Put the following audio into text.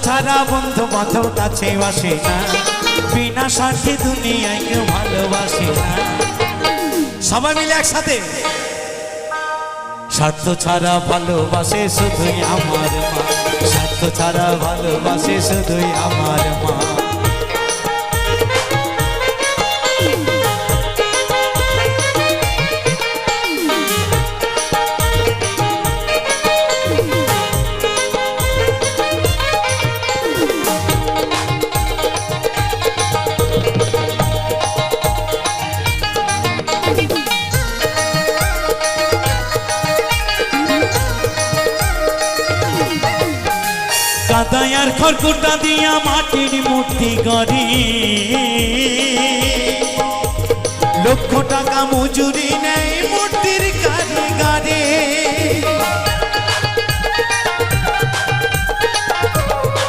ছাড়া বন্ধু বান্ধব কাছে আসে না, বিনা স্বার্থে দুনিয়ায় কেউ ভালোবাসে না। সবাই মিলে একসাথে, স্বার্থ ছাড়া ভালোবাসে শুধুই আমার মা, স্বার্থ ছাড়া ভালোবাসে শুধুই আমার মা। কাদায়ার খড়কুটা দিয়া মাটির মূর্তি গড়ি, লক্ষ টাকা মজুরি নেই মূর্তির কারিগরে।